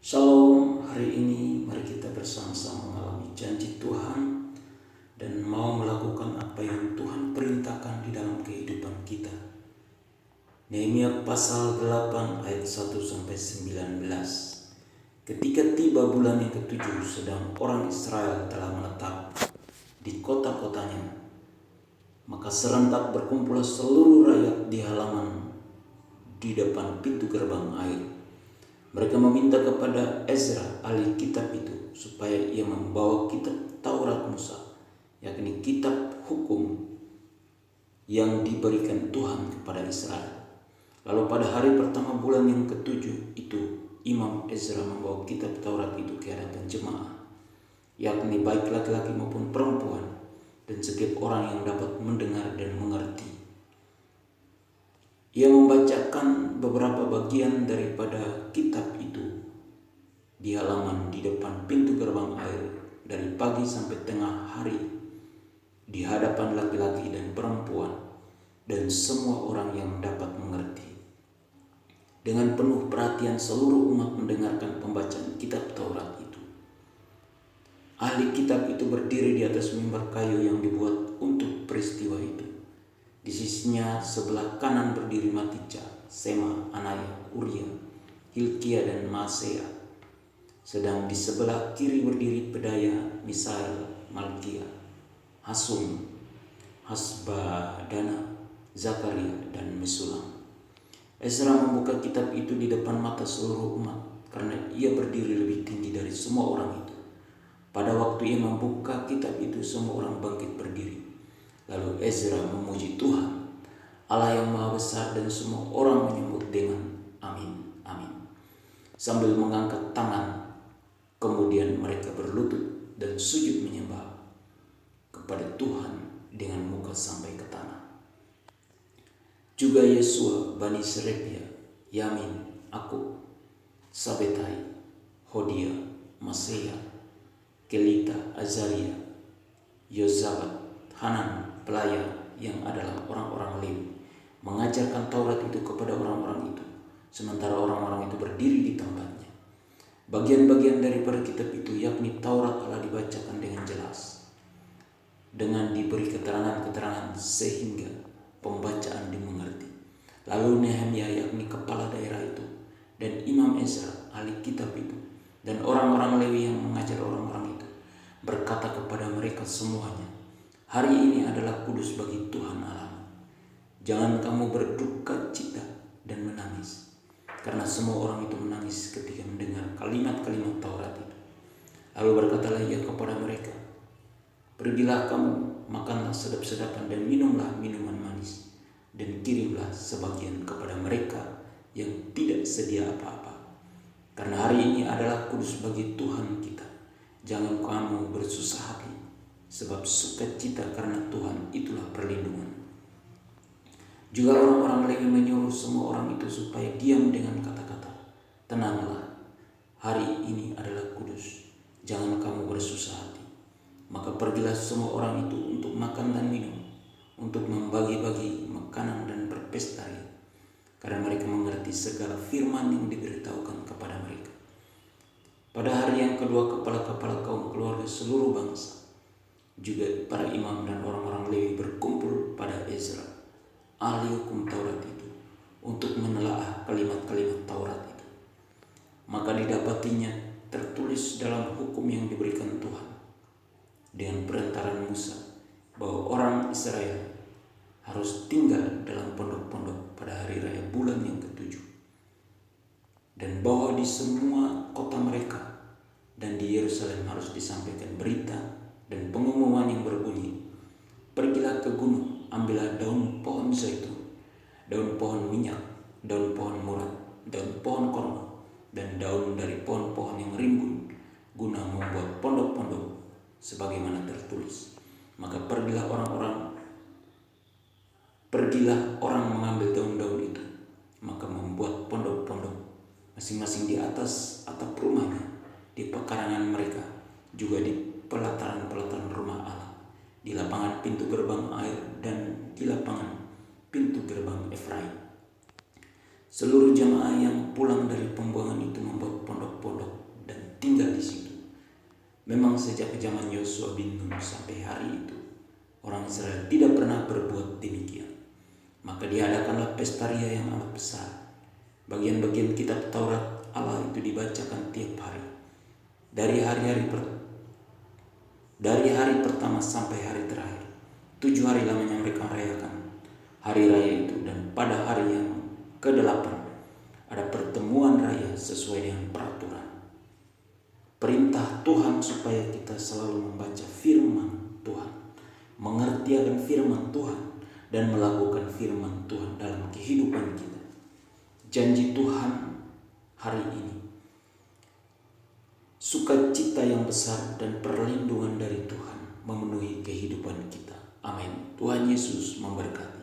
Shalom, hari ini mari kita bersama-sama mengalami janji Tuhan dan mau melakukan apa yang Tuhan perintahkan di dalam kehidupan kita. Nehemia pasal 8 ayat 1-19. Ketika tiba bulan yang ketujuh, sedang orang Israel telah menetap di kota-kotanya, maka serentak berkumpullah seluruh rakyat di halaman di depan pintu gerbang air. Mereka meminta kepada Ezra, ahli kitab itu, supaya ia membawa kitab Taurat Musa, yakni kitab hukum yang diberikan Tuhan kepada Israel. Lalu pada hari pertama bulan yang ketujuh itu, Imam Ezra membawa kitab Taurat itu ke hadapan jemaah, yakni baik laki-laki maupun perempuan, dan setiap orang yang dapat mendengar dan mengerti. Ia membacakan beberapa bagian daripada kitab itu di halaman di depan pintu gerbang air dari pagi sampai tengah hari di hadapan laki-laki dan perempuan dan semua orang yang dapat mengerti. Dengan penuh perhatian seluruh umat mendengarkan pembacaan kitab Taurat itu. Ahli kitab itu berdiri di atas mimbar kayu yang dibuat untuk peristiwa itu. Di sisinya sebelah kanan berdiri Matitya, Sema, Anaya, Uria, Hilkia dan Maasea. Sedang di sebelah kiri berdiri Pedaya, Misael, Malkia, Hasum, Hasbadana, Zakaria dan Mesulam. Ezra membuka kitab itu di depan mata seluruh umat karena ia berdiri lebih tinggi dari semua orang itu. Pada waktu ia membuka kitab itu, semua orang bangkit berdiri. Lalu Ezra memuji Tuhan, Allah yang Maha Besar, dan semua orang menyambut dengan amin, amin, sambil mengangkat tangan. Kemudian mereka berlutut dan sujud menyembah kepada Tuhan dengan muka sampai ke tanah. Juga Yesua, Bani Serebia, Yamin, Akub, Sabetai, Hodia, Maseya, Kelita, Azaria, Yozabat, Hanan, pelayan yang adalah orang-orang Lewi, mengajarkan Taurat itu kepada orang-orang itu, sementara orang-orang itu berdiri di tempatnya. Bagian-bagian daripada kitab itu, yakni Taurat, telah dibacakan dengan jelas, dengan diberi keterangan-keterangan sehingga pembacaan dimengerti. Lalu Nehemia, yakni kepala daerah itu, dan Imam Ezra, ahli kitab itu, dan orang-orang Lewi yang mengajar orang-orang itu, berkata kepada mereka semuanya, "Hari ini adalah kudus bagi Tuhan Allah. Jangan kamu berduka cita dan menangis." Karena semua orang itu menangis ketika mendengar kalimat-kalimat Taurat itu. Lalu berkatalah ia kepada mereka, "Pergilah kamu, makanlah sedap-sedapan dan minumlah minuman manis, dan kirimlah sebagian kepada mereka yang tidak sedia apa-apa. Karena hari ini adalah kudus bagi Tuhan kita. Jangan kamu bersusah hati, sebab sukacita karena Tuhan itulah perlindungan." Juga orang-orang Lewi menyuruh semua orang itu supaya diam dengan kata-kata, "Tenanglah, hari ini adalah kudus, jangan kamu bersusah hati." Maka pergilah semua orang itu untuk makan dan minum, untuk membagi-bagi makanan dan berpesta ria, karena mereka mengerti segala firman yang diberitahukan kepada mereka. Pada hari yang kedua, kepala-kepala kaum keluarga seluruh bangsa, juga para imam dan orang-orang Lewi berkumpul pada Ezra, ahli hukum Taurat itu, untuk menelaah kalimat-kalimat Taurat itu. Maka didapatinya tertulis dalam hukum yang diberikan Tuhan dengan perantaran Musa, bahwa orang Israel harus tinggal dalam pondok-pondok pada hari raya bulan yang ketujuh, dan bahwa di semua kota mereka dan di Yerusalem harus disampaikan berita dan pengumuman yang berbunyi, "Pergilah ke gunung, ambillah daun pohon zaitun, daun pohon minyak, daun pohon murad, daun pohon korma, dan daun dari pohon-pohon yang rimbun, guna membuat pondok-pondok sebagaimana tertulis." Maka pergilah orang mengambil daun-daun itu, maka membuat pondok-pondok masing-masing di atas atap rumahnya, di pekarangan mereka, juga di pelataran-pelataran rumah Allah, di lapangan pintu gerbang air, dan di lapangan pintu gerbang Efraim. Seluruh jemaah yang pulang dari pembuangan itu membuat pondok-pondok memang sejak zaman Yosua bin Nun sampai hari itu, orang Israel tidak pernah berbuat demikian. Maka diadakanlah pesta ria yang amat besar. Bagian-bagian kitab Taurat Allah itu dibacakan tiap hari. Dari hari pertama sampai hari terakhir. 7 hari lamanya mereka merayakan hari raya itu, dan pada hari yang ke-8 ada pertemuan raya sesuai dengan peraturan. Perintah Tuhan supaya kita selalu membaca firman Tuhan, mengerti akan firman Tuhan, dan melakukan firman Tuhan dalam kehidupan kita. Janji Tuhan hari ini, sukacita yang besar dan perlindungan dari Tuhan memenuhi kehidupan kita. Amin. Tuhan Yesus memberkati.